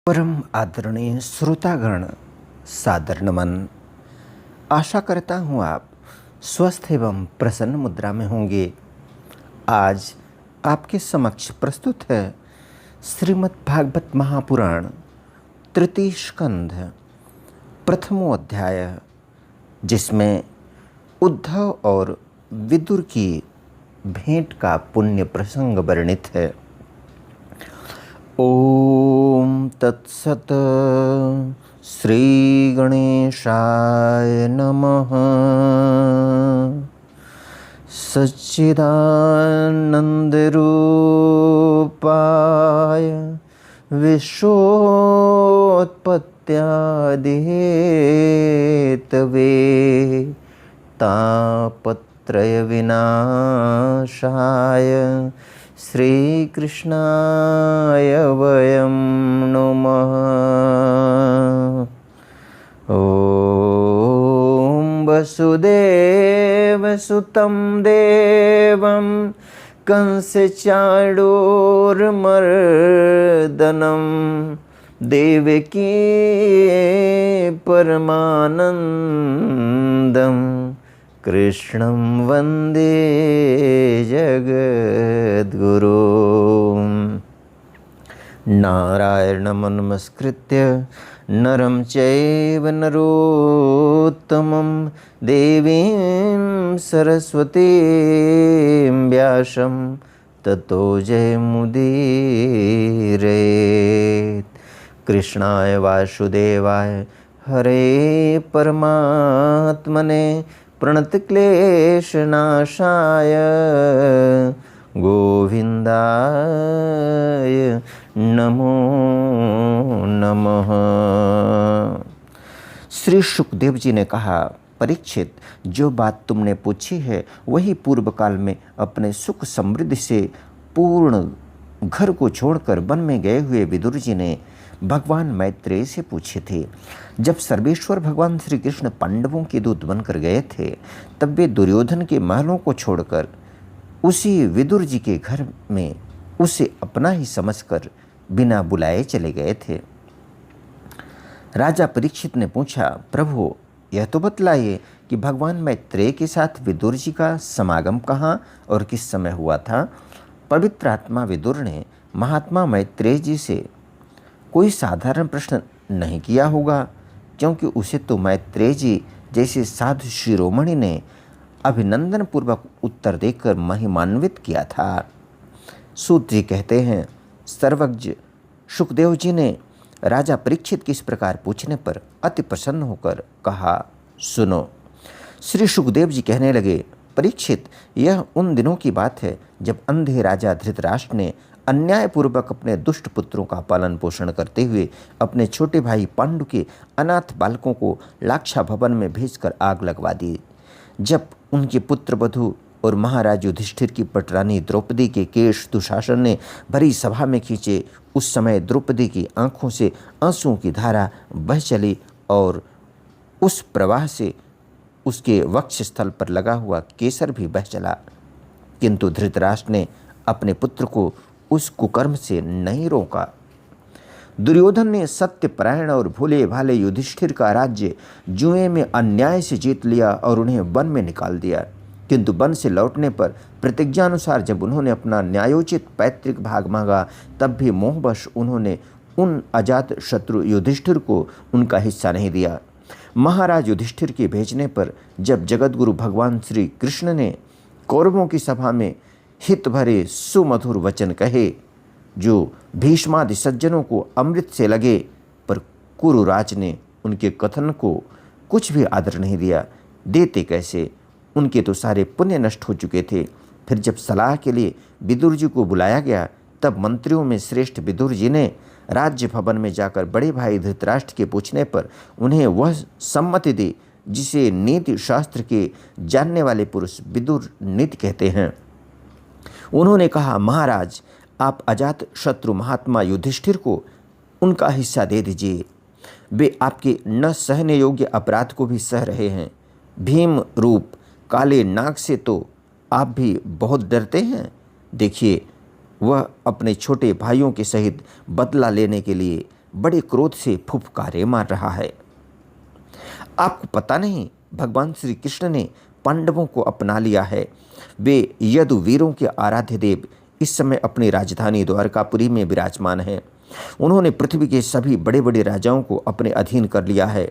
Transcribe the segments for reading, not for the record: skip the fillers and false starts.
परम आदरणीय श्रोतागण, सादर नमन। आशा करता हूँ आप स्वस्थ एवं प्रसन्न मुद्रा में होंगे। आज आपके समक्ष प्रस्तुत है श्रीमद् भागवत महापुराण तृतीय स्कंध प्रथमो अध्याय, जिसमें उद्धव और विदुर की भेंट का पुण्य प्रसंग वर्णित है। ओम तत्सत। श्री गणेशाय नमः। सच्चिदानंद रूपाय विश्वोत्पत्त्यादिहेतवे तापत्रय विनाशाय श्रीकृष्णाय वयं नमः। ॐ वसुदेवसुतं देवं कंसचाणूरमर्दनं देवकी परमानन्दं कृष्णं वन्दे जगद्गुरुं। नारायणं नमस्कृत्य नरं चैव नरोत्तमं देवीं सरस्वतीं व्यासं ततो जयमुदीरयेत्। कृष्णाय वासुदेवाय हरे परमात्मने प्रणतक्लेशनाशाय गोविंदाय नमो नमः। श्री सुखदेव जी ने कहा, परीक्षित, जो बात तुमने पूछी है वही पूर्व काल में अपने सुख समृद्धि से पूर्ण घर को छोड़कर वन में गए हुए विदुर जी ने भगवान मैत्रेय से पूछे थे। जब सर्वेश्वर भगवान श्री कृष्ण पांडवों के दूत बनकर गए थे, तब वे दुर्योधन के महलों को छोड़कर उसी विदुर जी के घर में उसे अपना ही समझकर बिना बुलाए चले गए थे। राजा परीक्षित ने पूछा, प्रभु, यह तो बतलाइए कि भगवान मैत्रेय के साथ विदुर जी का समागम कहाँ और किस समय हुआ था। पवित्र आत्मा विदुर ने महात्मा मैत्रेय जी से कोई साधारण प्रश्न नहीं किया होगा, क्योंकि उसे तो मैत्रेय जी जैसे साधु शिरोमणि ने अभिनंदन पूर्वक उत्तर देकर महिमान्वित किया था। सूत जी कहते हैं, सर्वज्ञ सुखदेव जी ने राजा परीक्षित की इस प्रकार पूछने पर अति प्रसन्न होकर कहा, सुनो। श्री सुखदेव जी कहने लगे, परीक्षित, यह उन दिनों की बात है जब अंधे राजा धृतराष्ट्र ने अन्यायपूर्वक अपने दुष्ट पुत्रों का पालन पोषण करते हुए अपने छोटे भाई पांडु के अनाथ बालकों को लाक्षा भवन में भेजकर आग लगवा दी। जब उनके पुत्र वधु और महाराज युधिष्ठिर की पटरानी द्रौपदी के केश दुशासन ने भरी सभा में खींचे, उस समय द्रौपदी की आंखों से आंसुओं की धारा बह चली और उस प्रवाह से उसके वक्षस्थल पर लगा हुआ केसर भी बह चला। किंतु धृतराष्ट्र ने अपने पुत्र को उस कुकर्म से नहीं रोका। दुर्योधन ने सत्यपरायण और भोले भाले युधिष्ठिर का राज्य जुए में अन्याय से जीत लिया और उन्हें वन में निकाल दिया। किंतु वन से लौटने पर प्रतिज्ञानुसार जब उन्होंने अपना न्यायोचित पैतृक भाग मांगा, तब भी मोहवश उन्होंने उन अजात शत्रु युधिष्ठिर को उनका हिस्सा नहीं दिया। महाराज युधिष्ठिर के भेजने पर जब जगतगुरु भगवान श्री कृष्ण ने कौरवों की सभा में हित भरे सुमधुर वचन कहे, जो भीष्मादि सज्जनों को अमृत से लगे, पर कुरुराज ने उनके कथन को कुछ भी आदर नहीं दिया। देते कैसे, उनके तो सारे पुण्य नष्ट हो चुके थे। फिर जब सलाह के लिए विदुर जी को बुलाया गया, तब मंत्रियों में श्रेष्ठ विदुर जी ने राज्य भवन में जाकर बड़े भाई धृतराष्ट्र के पूछने पर उन्हें वह सम्मति दी जिसे नीति शास्त्र के जानने वाले पुरुष विदुर नीति कहते हैं। उन्होंने कहा, महाराज, आप अजात शत्रु महात्मा युधिष्ठिर को उनका हिस्सा दे दीजिए। वे आपके न सहने योग्य अपराध को भी सह रहे हैं। भीम रूप काले नाग से तो आप भी बहुत डरते हैं। देखिए, वह अपने छोटे भाइयों के सहित बदला लेने के लिए बड़े क्रोध से फुफकारे मार रहा है। आपको पता नहीं, भगवान श्री कृष्ण ने पांडवों को अपना लिया है। वे यदुवीरों के आराध्य देव इस समय अपनी राजधानी द्वारकापुरी में विराजमान हैं। उन्होंने पृथ्वी के सभी बड़े बड़े राजाओं को अपने अधीन कर लिया है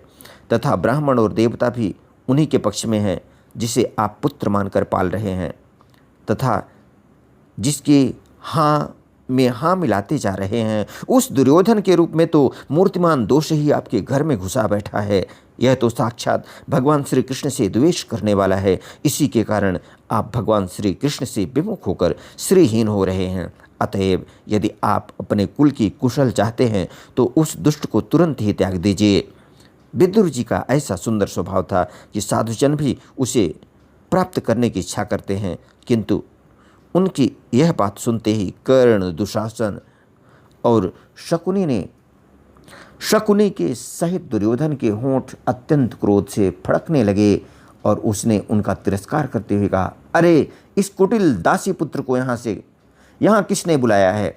तथा ब्राह्मण और देवता भी उन्हीं के पक्ष में हैं, जिसे आप पुत्र मानकर पाल रहे हैं तथा जिसके हाँ में हाँ मिलाते जा रहे हैं। उस दुर्योधन के रूप में तो मूर्तिमान दोष ही आपके घर में घुसा बैठा है। यह तो साक्षात भगवान श्री कृष्ण से द्वेष करने वाला है। इसी के कारण आप भगवान श्री कृष्ण से विमुख होकर श्रीहीन हो रहे हैं। अतएव यदि आप अपने कुल की कुशल चाहते हैं तो उस दुष्ट को तुरंत ही त्याग दीजिए। विदुर जी का ऐसा सुंदर स्वभाव था कि साधुजन भी उसे प्राप्त करने की इच्छा करते हैं, किंतु उनकी यह बात सुनते ही कर्ण, दुशासन और शकुनी के सहित दुर्योधन के होंठ अत्यंत क्रोध से फड़कने लगे और उसने उनका तिरस्कार करते हुए कहा, अरे इस कुटिल दासी पुत्र को यहाँ किसने बुलाया है?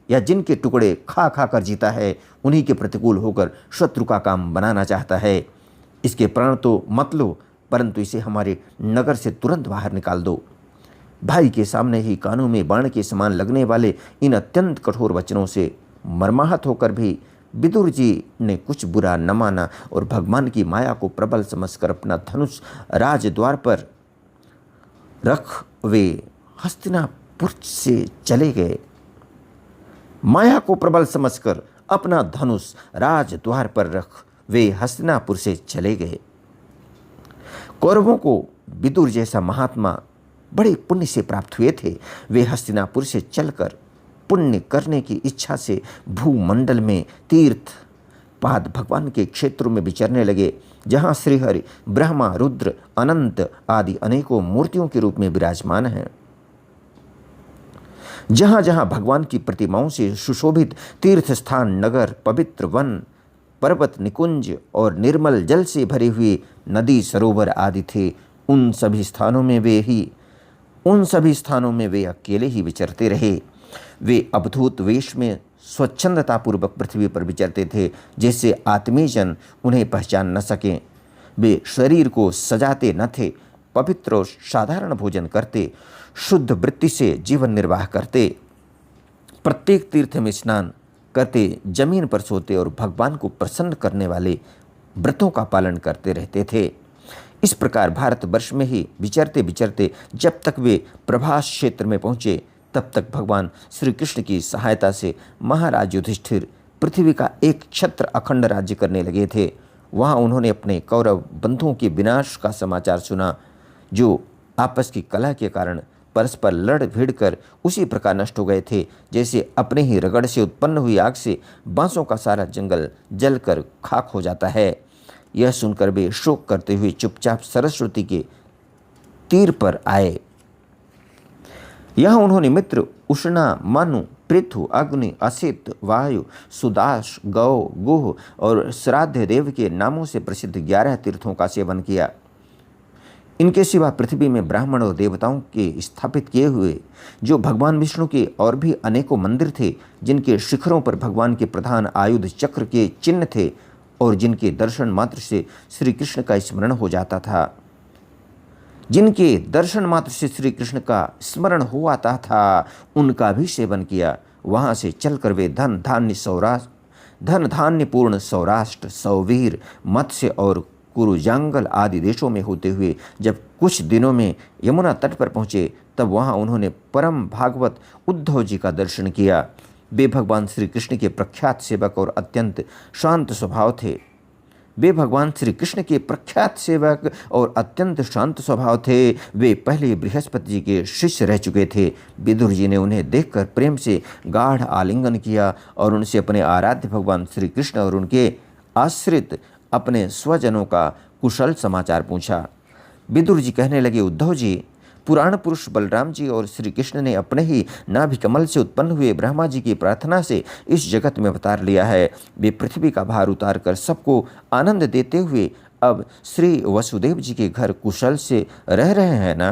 या जिनके टुकड़े खा खा कर जीता है, उन्हीं के प्रतिकूल होकर शत्रु का काम बनाना चाहता है। इसके प्राण तो मत लो, परंतु इसे हमारे नगर से तुरंत बाहर निकाल दो। भाई के सामने ही कानों में बाण के समान लगने वाले इन अत्यंत कठोर वचनों से मर्माहत होकर भी विदुर जी ने कुछ बुरा न माना और भगवान की माया को प्रबल समझकर अपना धनुष राजद्वार पर रख वे हस्तिनापुर से चले गए। माया को प्रबल समझकर अपना धनुष राजद्वार पर रख वे हस्तिनापुर से चले गए। कौरवों को विदुर जैसा महात्मा बड़े पुण्य से प्राप्त हुए थे। वे हस्तिनापुर से चलकर पुण्य करने की इच्छा से भूमंडल में तीर्थ पाद भगवान के क्षेत्रों में विचरने लगे, जहाँ श्रीहरि, ब्रह्मा, रुद्र, अनंत आदि अनेकों मूर्तियों के रूप में विराजमान हैं। जहाँ जहाँ भगवान की प्रतिमाओं से सुशोभित तीर्थ स्थान, नगर, पवित्र वन, पर्वत, निकुंज और निर्मल जल से भरे हुए नदी, सरोवर आदि थे, उन सभी स्थानों में वे अकेले ही विचरते रहे। वे अवधूत वेश में स्वच्छंदतापूर्वक पृथ्वी पर विचरते थे, जिससे आत्मीयजन उन्हें पहचान न सकें। वे शरीर को सजाते न थे, पवित्र और साधारण भोजन करते, शुद्ध वृत्ति से जीवन निर्वाह करते, प्रत्येक तीर्थ में स्नान करते, जमीन पर सोते और भगवान को प्रसन्न करने वाले व्रतों का पालन करते रहते थे। इस प्रकार भारतवर्ष में ही विचरते विचरते जब तक वे प्रभास क्षेत्र में पहुँचे, तब तक भगवान श्री कृष्ण की सहायता से महाराज युधिष्ठिर पृथ्वी का एक छत्र अखंड राज्य करने लगे थे। वहाँ उन्होंने अपने कौरव बंधुओं के विनाश का समाचार सुना, जो आपस की कलह के कारण परस्पर लड़ भिड़ कर उसी प्रकार नष्ट हो गए थे, जैसे अपने ही रगड़ से उत्पन्न हुई आग से बांसों का सारा जंगल जलकर खाक हो जाता है। यह सुनकर वे शोक करते हुए चुपचाप सरस्वती के तीर पर आए। यहाँ उन्होंने मित्र, उष्णा, मनु, पृथु, अग्नि, असित, वायु, सुदास, गौ, गुह और श्राद्ध देव के नामों से प्रसिद्ध 11 तीर्थों का सेवन किया। इनके सिवा पृथ्वी में ब्राह्मण और देवताओं के स्थापित किए हुए जो भगवान विष्णु के और भी अनेकों मंदिर थे, जिनके शिखरों पर भगवान के प्रधान आयुध चक्र के चिन्ह थे और जिनके दर्शन मात्र से श्री कृष्ण का स्मरण हो जाता था, जिनके दर्शन मात्र से श्री कृष्ण का स्मरण हो आता था, उनका भी सेवन किया। वहाँ से चलकर वे धन धान्य पूर्ण सौराष्ट्र, सौवीर, मत्स्य और कुरुजांगल आदि देशों में होते हुए जब कुछ दिनों में यमुना तट पर पहुँचे, तब वहाँ उन्होंने परम भागवत उद्धव जी का दर्शन किया। वे भगवान श्री कृष्ण के प्रख्यात सेवक और अत्यंत शांत स्वभाव थे। वे पहले बृहस्पति जी के शिष्य रह चुके थे। विदुर जी ने उन्हें देखकर प्रेम से गाढ़ आलिंगन किया और उनसे अपने आराध्य भगवान श्री कृष्ण और उनके आश्रित अपने स्वजनों का कुशल समाचार पूछा। विदुर जी कहने लगे, उद्धव जी, पुराण पुरुष बलराम जी और श्री कृष्ण ने अपने ही नाभि कमल से उत्पन्न हुए ब्रह्मा जी की प्रार्थना से इस जगत में अवतार लिया है। वे पृथ्वी का भार उतार कर सबको आनंद देते हुए अब श्री वसुदेव जी के घर कुशल से रह रहे हैं ना?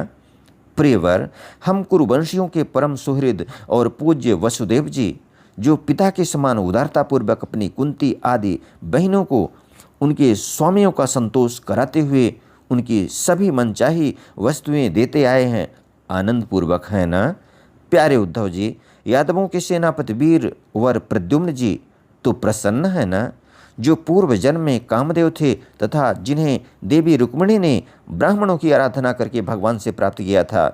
प्रियवर, हम कुरुवंशियों के परम सुहृद और पूज्य वसुदेव जी जो पिता के समान उदारतापूर्वक अपनी कुंती आदि बहनों को उनके स्वामियों का संतोष कराते हुए उनकी सभी मनचाही वस्तुएं देते आए हैं, आनंद पूर्वक है ना। प्यारे उद्धव जी, यादवों के सेनापति वीर वर प्रद्युम्न जी तो प्रसन्न है ना, जो पूर्व जन्म में कामदेव थे तथा जिन्हें देवी रुक्मिणी ने ब्राह्मणों की आराधना करके भगवान से प्राप्त किया था।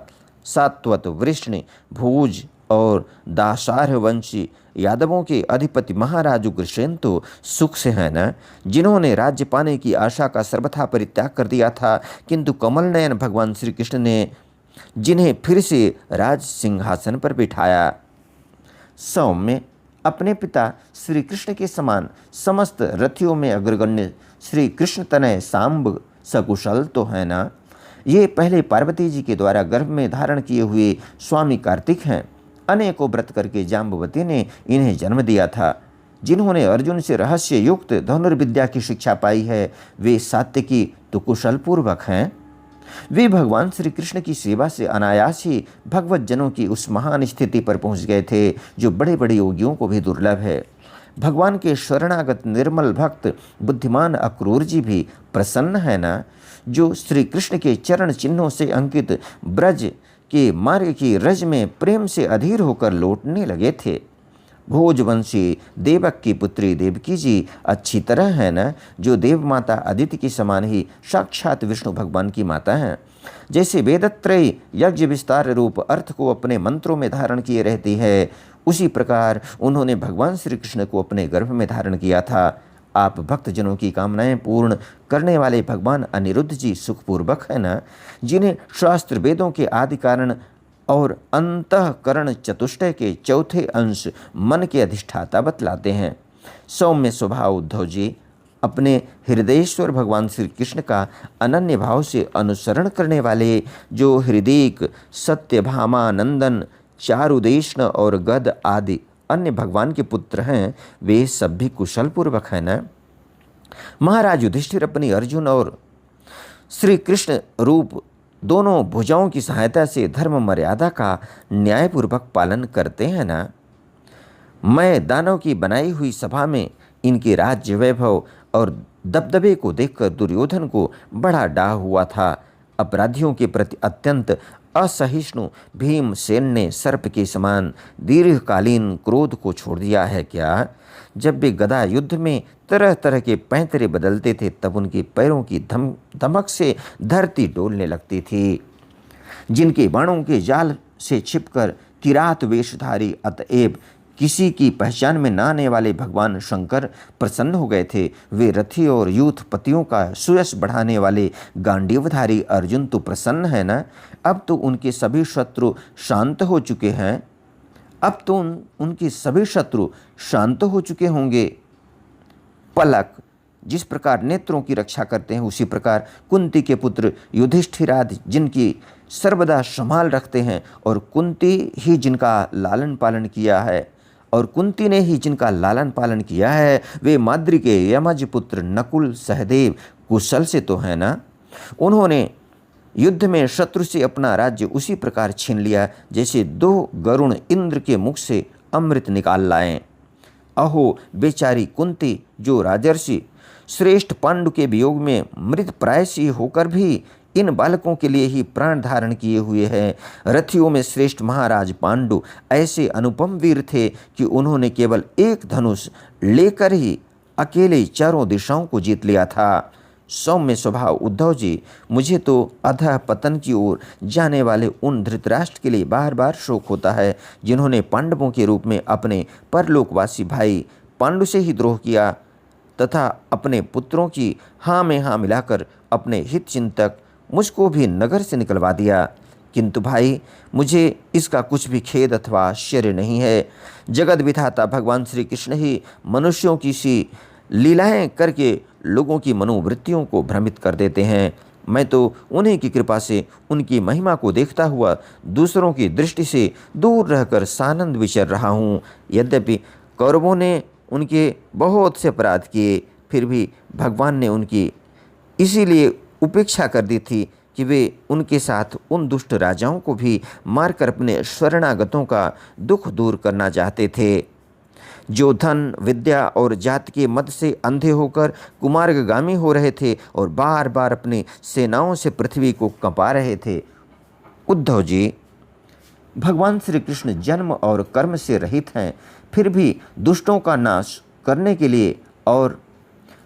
सात्वत वृष्ण भोज और दासार्ह वंशी यादवों के अधिपति महाराज उग्रसेन तो सुख से है ना, जिन्होंने राज्य पाने की आशा का सर्वथा परित्याग कर दिया था, किंतु कमल नयन भगवान श्री कृष्ण ने जिन्हें फिर से राज सिंहासन पर बिठाया। सौम्य अपने पिता श्री कृष्ण के समान समस्त रथियों में अग्रगण्य श्री कृष्ण तनय सांब सकुशल तो है ना। ये पहले पार्वती जी के द्वारा गर्भ में धारण किए हुए स्वामी कार्तिक हैं। अनेकों व्रत करके जाम्बवती ने इन्हें जन्म दिया था। जिन्होंने अर्जुन से रहस्य युक्त धनुर्विद्या की शिक्षा पाई है, वे सात्यकी तो कुशल पूर्वक हैं। वे भगवान श्री कृष्ण की सेवा से अनायास ही भगवत जनों की उस महान स्थिति पर पहुंच गए थे जो बड़े बड़े योगियों को भी दुर्लभ है। भगवान के शरणागत निर्मल भक्त बुद्धिमान अक्रूर जी भी प्रसन्न है ना, जो श्री कृष्ण के चरण चिन्हों से अंकित ब्रज के मार्ग की रज में प्रेम से अधीर होकर लौटने लगे थे। भोजवंशी देवक की पुत्री देवकी जी अच्छी तरह है ना, जो देव माता अदिति के समान ही साक्षात विष्णु भगवान की माता हैं। जैसे वेदत्रय यज्ञ विस्तार रूप अर्थ को अपने मंत्रों में धारण किए रहती है, उसी प्रकार उन्होंने भगवान श्री कृष्ण को अपने गर्भ में धारण किया था। आप भक्तजनों की कामनाएं पूर्ण करने वाले भगवान अनिरुद्ध जी सुखपूर्वक है ना, जिन्हें शास्त्र वेदों के आदि कारण और अंतःकरण चतुष्टय के चौथे अंश मन के अधिष्ठाता बतलाते हैं। सौम्य स्वभाव उद्धव जी अपने हृदयेश्वर भगवान श्री कृष्ण का अनन्य भाव से अनुसरण करने वाले, जो हृदयिक सत्यभामा नंदन चारुदेशन और गद आदि अन्य भगवान के पुत्र हैं, वे सब भी कुशल पूर्वक है ना। महाराज युधिष्ठिर अपनी अर्जुन और श्री कृष्ण रूप दोनों भुजाओं की सहायता से धर्म मर्यादा का न्यायपूर्वक पालन करते हैं ना। मैं दानव की बनाई हुई सभा में इनके राज्य वैभव और दबदबे को देखकर दुर्योधन को बड़ा डाह हुआ था। अपराधियों के प्रति अत्यंत असहिष्णु भीमसेन ने सर्प के समान दीर्घकालीन क्रोध को छोड़ दिया है क्या। जब वे गदा युद्ध में तरह तरह के पैंतरे बदलते थे, तब उनके पैरों की धमक से धरती डोलने लगती थी। जिनके बाणों के जाल से छिपकर किरात वेशधारी अतएव किसी की पहचान में न आने वाले भगवान शंकर प्रसन्न हो गए थे, वे रथी और यूथपतियों का सुयश बढ़ाने वाले गांडीवधारी अर्जुन तो प्रसन्न है ना। अब तो उनके सभी शत्रु शांत हो चुके हैं। अब तो उनके सभी शत्रु शांत हो चुके होंगे। पलक जिस प्रकार नेत्रों की रक्षा करते हैं, उसी प्रकार कुंती के पुत्र युधिष्ठिरादि जिनकी सर्वदा संभाल रखते हैं, और कुंती ही जिनका लालन पालन किया है और कुंती ने ही जिनका लालन पालन किया है, वे माद्री के यमज पुत्र नकुल सहदेव कुशल से तो है ना। उन्होंने युद्ध में शत्रु से अपना राज्य उसी प्रकार छीन लिया जैसे दो गरुण इंद्र के मुख से अमृत निकाल लाएं। अहो बेचारी कुंती, जो राजर्षि श्रेष्ठ पांडु के वियोग में मृत प्रायसी होकर भी इन बालकों के लिए ही प्राण धारण किए हुए हैं। रथियों में श्रेष्ठ महाराज पांडु ऐसे अनुपम वीर थे कि उन्होंने केवल एक धनुष लेकर ही अकेले चारों दिशाओं को जीत लिया था। सौम्य स्वभाव उद्धव जी, मुझे तो अधः पतन की ओर जाने वाले उन धृतराष्ट्र के लिए बार बार शोक होता है, जिन्होंने पांडवों के रूप में अपने परलोकवासी भाई पांडु से ही द्रोह किया तथा अपने पुत्रों की हाँ में हाँ मिलाकर अपने हित चिंतक मुझको भी नगर से निकलवा दिया। किंतु भाई, मुझे इसका कुछ भी खेद अथवा आश्चर्य नहीं है। जगत विधाता भगवान श्री कृष्ण ही मनुष्यों की सी लीलाएं करके लोगों की मनोवृत्तियों को भ्रमित कर देते हैं। मैं तो उन्हीं की कृपा से उनकी महिमा को देखता हुआ दूसरों की दृष्टि से दूर रहकर सानंद विचर रहा हूँ। यद्यपि कौरवों ने उनके बहुत से अपराध किए, फिर भी भगवान ने उनकी इसीलिए उपेक्षा कर दी थी कि वे उनके साथ उन दुष्ट राजाओं को भी मारकर अपने शरणागतों का दुख दूर करना चाहते थे। जो धन, विद्या और जाति के मद से अंधे होकर कुमार्गगामी हो रहे थे और बार बार अपनी सेनाओं से पृथ्वी को कंपा रहे थे। उद्धव जी, भगवान श्री कृष्ण जन्म और कर्म से रहित हैं, फिर भी दुष्टों का नाश करने के लिए और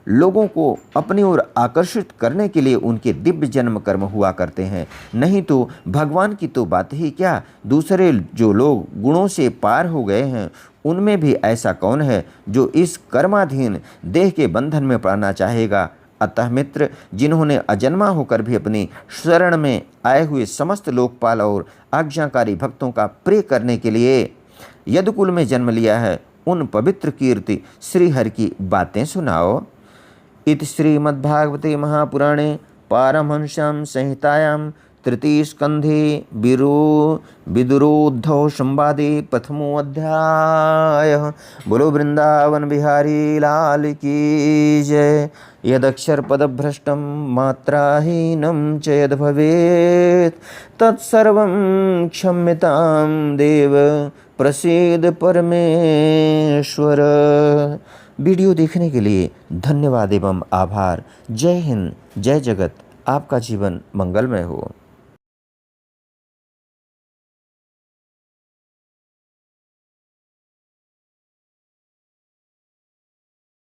लोगों को अपनी ओर आकर्षित करने के लिए उनके दिव्य जन्म कर्म हुआ करते हैं। नहीं तो भगवान की तो बात ही क्या, दूसरे जो लोग गुणों से पार हो गए हैं उनमें भी ऐसा कौन है जो इस कर्माधीन देह के बंधन में पड़ना चाहेगा। अतः मित्र, जिन्होंने अजन्मा होकर भी अपनी शरण में आए हुए समस्त लोकपाल और आज्ञाकारी भक्तों का प्रिय करने के लिए यदुकुल में जन्म लिया है, उन पवित्र कीर्ति श्री हरि की बातें सुनाओ। इति श्रीमद्भागवते महापुराणे पारमहंस्यां संहितायां तृतीय स्कंधे विदुरोद्धव संवादे प्रथमो अध्यायः। बोलो वृंदावन बिहारी लाल की जय। यदक्षर पदभ्रष्टं मात्राहीनं च यद् भवेत् तत्सर्वं क्षम्यतां देव प्रसीद परमेश्वर। वीडियो देखने के लिए धन्यवाद एवं आभार। जय हिंद, जय जगत। आपका जीवन मंगलमय हो।